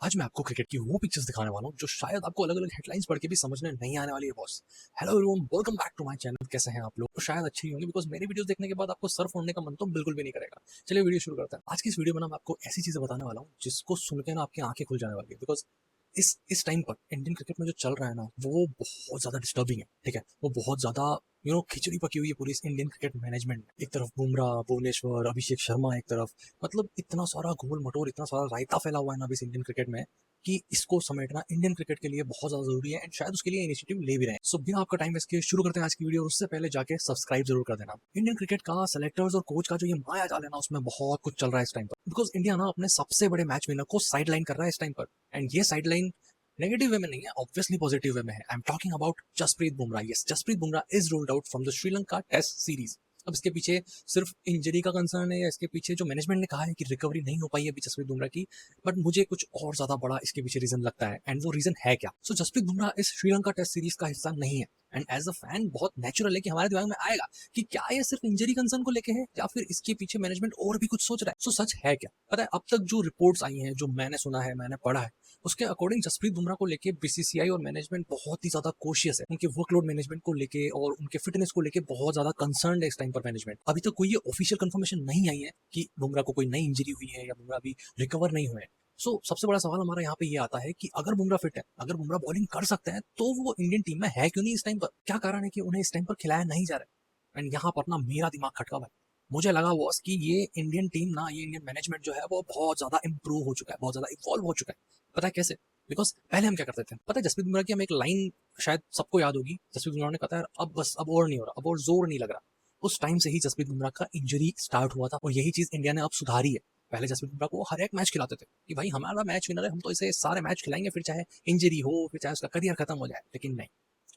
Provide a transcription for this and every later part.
आज मैं आपको क्रिकेट की वो पिक्चर्स दिखाने वाला हूँ जो शायद आपको अलग अलग हेडलाइंस पढ़ के भी समझने नहीं आने वाली है boss. Hello everyone, welcome back to my channel. कैसे हैं आप लोग? तो शायद अच्छे ही होंगे बिकॉज मेरी वीडियोस देखने के बाद आपको सर फोड़ने का मन तो बिल्कुल भी नहीं करेगा। चलिए वीडियो शुरू करते हैं। आज की इस वीडियो में ना मैं आपको ऐसी चीजें बताने वाला हूँ जिसको सुन के ना आपकी आंखें खुल जाने वाली है। बिकॉज इस टाइम पर इंडियन क्रिकेट में जो चल रहा है ना वो बहुत ज्यादा डिस्टर्बिंग है। ठीक है, वो बहुत ज्यादा खिचड़ी पकी हुई है पूरी इस इंडियन क्रिकेट मैनेजमेंट में। एक तरफ बुमराह, भुवनेश्वर, अभिषेक शर्मा, एक तरफ मतलब इतना सारा घोल मटोर, इतना सारा रायता फैला हुआ है ना इस इंडियन क्रिकेट में कि इसको समेटना इंडियन क्रिकेट के लिए बहुत ज्यादा जरूरी है एंड शायद उसके लिए इनिशिएटिव ले भी रहे हैं। सो बिना आपका टाइम वेस्ट किए शुरू करते हैं आज की वीडियो। और उससे पहले जाके सब्सक्राइब जरूर कर देना। इंडियन क्रिकेट का सेलेक्टर्स और कोच का जो ये माया जाल है ना उसमें बहुत कुछ चल रहा है इस टाइम पर। बिकॉज इंडिया ना अपने सबसे बड़े मैच विनर को साइड लाइन कर रहा है इस टाइम पर। एंड ये साइड लाइन नेगेटिव वे में नहीं है, ऑब्वियसली पॉजिटिव वे में है। I am talking about Jasprit Bumrah. Yes, Jasprit Bumrah is ruled out from the Sri Lanka test series. अब इसके पीछे सिर्फ इंजरी का कंसर्न है या इसके पीछे जो मैनेजमेंट ने कहा है कि रिकवरी नहीं हो पाई है अभी जसप्रीत बुमराह की, बट मुझे कुछ और ज्यादा बड़ा इसके पीछे रीजन लगता है। एंड वो रीजन है क्या? सो जसप्रीत बुमराह इस श्रीलंका टेस्ट सीरीज का हिस्सा नहीं है। एंड एज अ फैन बहुत नेचुरल है कि हमारे दिमाग में आएगा कि क्या ये सिर्फ इंजरी कंसर्न को लेके है या फिर इसके पीछे मैनेजमेंट और भी कुछ सोच रहा है। सो सच है क्या? पता है, अब तक जो रिपोर्ट्स आई हैं, जो मैंने सुना है, मैंने पढ़ा है, उसके अकॉर्डिंग जसप्रीत बुमराह को लेके बीसीसीआई और मैनेजमेंट बहुत ही ज्यादा कोशियस है। उनके वर्कलोड मैनेजमेंट को लेके और उनके फिटनेस को लेके बहुत ज्यादा कंसर्न है इस टाइम पर मैनेजमेंट। अभी तक कोई ये ऑफिशियल कंफर्मेशन नहीं आई है कि बुमराह को कोई नई इंजरी हुई है या बुमराह अभी रिकवर नहीं हुए हैं। सबसे बड़ा सवाल हमारा यहाँ पे ये आता है कि अगर बुमराह फिट है, अगर बुमराह बॉलिंग कर सकते हैं, तो वो इंडियन टीम में है क्यों नहीं इस टाइम पर? क्या कारण है कि उन्हें इस टाइम पर खिलाया नहीं जा रहा है? एंड यहाँ पर ना मेरा दिमाग खटका भाई। मुझे लगा बॉस कि ये इंडियन टीम ना, ये इंडियन मैनेजमेंट जो है वो बहुत ज्यादा इंप्रूव हो चुका है, बहुत ज्यादा इवॉल्व हो चुका है। पता है कैसे? बिकॉज पहले हम क्या करते थे पता है, जसप्रीत बुमराह की हम एक लाइन शायद सबको याद होगी। जसप्रीत बुमराह ने कहा था, अब बस अब और नहीं हो रहा, अब और जोर नहीं लग रहा। उस टाइम से ही जसप्रीत बुमराह का इंजरी स्टार्ट हुआ था और यही चीज इंडिया ने अब सुधारी है। पहले जसप्रीत बुमराह को हर एक मैच खिलाते थे कि भाई हमारा मैच विनर है, हम तो इसे सारे मैच खिलाएंगे, फिर चाहे इंजरी हो, फिर चाहे उसका करियर खत्म हो जाए। लेकिन नहीं,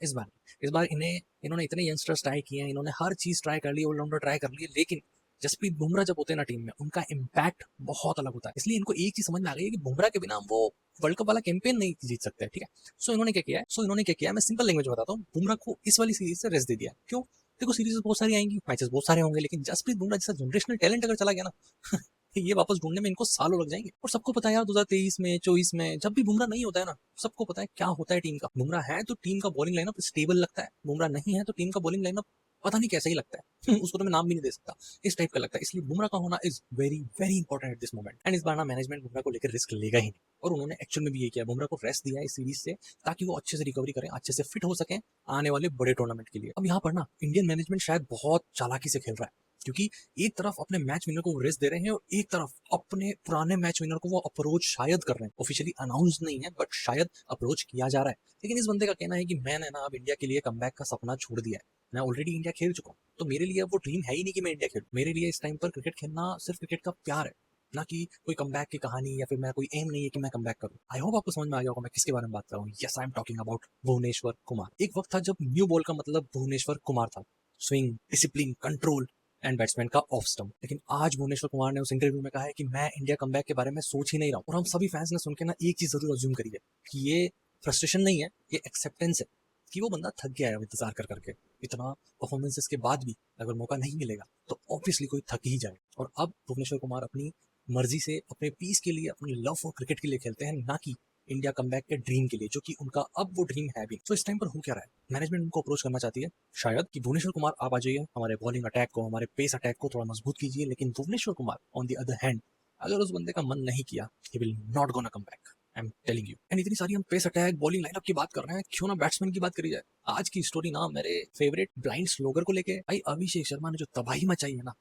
इस बार इन्होंने इतने यंगस्टर्स ट्राई किए हैं, इन्होंने हर चीज ट्राई कर ली, ऑलराउंडर ट्राई कर लिए, लेकिन जसप्रीत बुमराह जब होते हैं ना टीम में, उनका इम्पैक्ट बहुत अलग होता है। इसलिए इनको एक चीज समझ में आ गई है कि बुमराह के बिना वो वर्ल्ड कप वाला कैंपेन नहीं जीत सकते। ठीक है, इन्होंने क्या किया, मैं सिंपल लैंग्वेज में बताता हूँ। बुमराह को इस वाली सीरीज से रेस्ट दे दिया। क्यों? देखो, सीरीज बहुत सारी आएंगी, मैचेस बहुत सारे होंगे, लेकिन जसप्रीत बुमराह जैसा जनरेशनल टैलेंट अगर चला गया ना ये वापस ढूंढने में इनको सालों लग जाएंगे। और सबको पता है यार, 2023 में, 24 में जब भी बुमराह नहीं होता है ना, सबको पता है क्या होता है टीम का। बुमराह है तो टीम का बॉलिंग लाइनअप स्टेबल लगता है, बुमराह नहीं है तो टीम का बॉलिंग लाइनअप पता नहीं कैसा ही लगता है उसको तो मैं नाम भी नहीं दे सकता, इस टाइप का लगता है। इसलिए बुमराह का होना is very very important at this moment. And इस बार ना मैनेजमेंट बुमराह को लेकर रिस्क लेगा ही नहीं, और उन्होंने एक्चुअल में भी ये किया, बुमराह को रेस्ट दिया इस सीरीज से ताकि वो अच्छे से रिकवरी करें, अच्छे से फिट हो सके आने वाले बड़े टूर्नामेंट के लिए। अब यहाँ पर ना इंडियन मैनेजमेंट शायद बहुत चालाकी से खेल रहा है, क्योंकि एक तरफ अपने मैच विनर को रेस्ट दे रहे हैं और एक तरफ अपने पुराने मैच विनर को वो अप्रोच शायद कर रहे हैं। ऑफिशियली अनाउंस नहीं है बट शायद अप्रोच किया जा रहा है। लेकिन इस बंदे का कहना है कि मैंने ना अब इंडिया के लिए कमबैक का सपना छोड़ दिया है, मैं ऑलरेडी इंडिया खेल चुका हूँ, तो मेरे लिए वो ड्रीम है ही नहीं कि मैं इंडिया खेलूं। मेरे लिए इस टाइम पर क्रिकेट खेलना सिर्फ क्रिकेट का प्यार है, ना कि कोई कमबैक की कहानी, या फिर मैं कोई एम नहीं है कि मैं कमबैक करूं। आई होप आपको समझ में आ गया होगा मैं किसके बारे में बात कर रहा हूँ। Yes, I am talking about Bhuvneshwar Kumar. एक वक्त था जब न्यू बॉल का मतलब भुवनेश्वर कुमार था, swing, discipline, control and batsman का ऑफ स्टंप। लेकिन आज भुवनेश्वर कुमार ने उस इंटरव्यू में कहा है कि मैं इंडिया कमबैक के बारे में सोच ही नहीं रहा हूं। और हम सभी फैंस ने सुन के ना एक चीज जरूर अज्यूम करी है कि ये फ्रस्ट्रेशन नहीं है, ये एक्सेप्टेंस है कि वो बंदा थक गया है इंतजार कर करके। इतना परफॉर्मेंसेस के बाद भी अगर मौका नहीं मिलेगा तो ऑब्वियसली कोई थक ही जाए। और अब भुवनेश्वर कुमार अपनी मर्जी से, अपने पीस के लिए, अपनी लव फॉर क्रिकेट के लिए खेलते हैं, ना कि इंडिया कमबैक के ड्रीम के लिए, जो कि उनका अब वो ड्रीम है भी। तो इस टाइम पर हो क्या रहा है, मैनेजमेंट उनको अप्रोच करना चाहती है शायद कि भुवनेश्वर कुमार आप आ जाइए, हमारे बॉलिंग अटैक को, हमारे पेस अटैक को थोड़ा मजबूत कीजिए। लेकिन Bhuvneshwar Kumar on the other hand, अगर उस बंदे का मन नहीं किया, he will not gonna come back, I am telling you. And इतनी सारी हम पेस अटैक, बॉलिंग लाइनअप की बात कर रहे हैं, क्यों ना बैट्समैन की बात करी जाए। आज की स्टोरी ना मेरे फेवरेट ब्लाइंड स्लोगर को लेके। भाई अभिषेक शर्मा ने जो तबाही मचाई है ना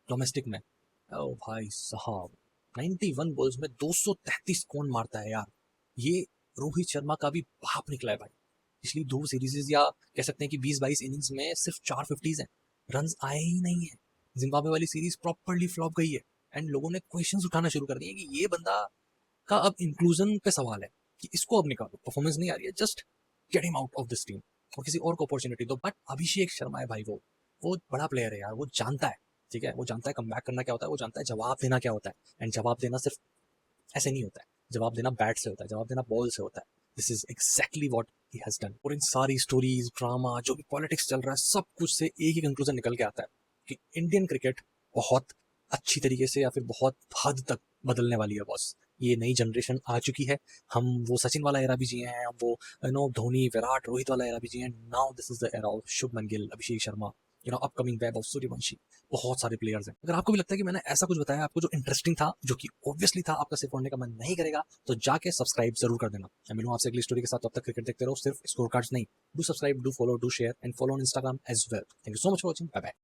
डोमेस्टिक में, ओ भाई साहब, 91 बॉल्स में 233 कौन मारता है यार। ये रोहित शर्मा का भी बाप निकला है भाई। पिछली दो सीरीज या कह सकते हैं कि 20-22 इनिंग्स में सिर्फ 4 50s हैं, रन आए ही नहीं है। जिम्बाब्वे वाली सीरीज प्रॉपर्ली फ्लॉप गई है एंड लोगों ने क्वेश्चंस उठाना शुरू कर दिए कि ये बंदा का अब इंक्लूजन पे सवाल है कि इसको अब निकालो, परफॉर्मेंस नहीं आ रही है, just get him out of this team और किसी और को अपॉर्चुनिटी दो। बट अभिषेक शर्मा है भाई, वो बड़ा प्लेयर है यार, वो जानता है। ठीक है, वो जानता है कमबैक करना क्या होता है, वो जानता है जवाब देना क्या होता है। एंड जवाब देना सिर्फ ऐसे नहीं होता है, जवाब देना बैट से होता है, जवाब देना बॉल से होता है। This is exactly what he has done. और इन सारी स्टोरीज, ड्रामा, जो भी पॉलिटिक्स चल रहा है, सब कुछ से एक ही कंक्लूजन निकल के आता है कि इंडियन क्रिकेट बहुत अच्छी तरीके से या फिर बहुत हद तक बदलने वाली है बॉस। ये नई जनरेशन आ चुकी है। हम वो सचिन वाला एरा भी जिए हैं, हम वो धोनी, विराट, रोहित वाला एरा भी जिए हैं। Now this is the era of Shubman Gill, Abhishek Sharma, upcoming Vaibhav Suryavanshi. बहुत सारे प्लेयर्स हैं। अगर आपको भी लगता है कि मैंने ऐसा कुछ बताया आपको जो इंटरेस्टिंग था, जो कि ऑब्वियसली था, आपका सिर्फ पढ़ने का मन नहीं करेगा, तो जाके सब्सक्राइब जरूर कर देना। मैं मिलूँ आपसे अगली स्टोरी के साथ। तब तक क्रिकेट देखते रहो, सिर्फ स्कोर कार्ड्स नहीं। Do subscribe, do follow, do share and follow on Instagram as well. Thank you so much for watching. Bye bye.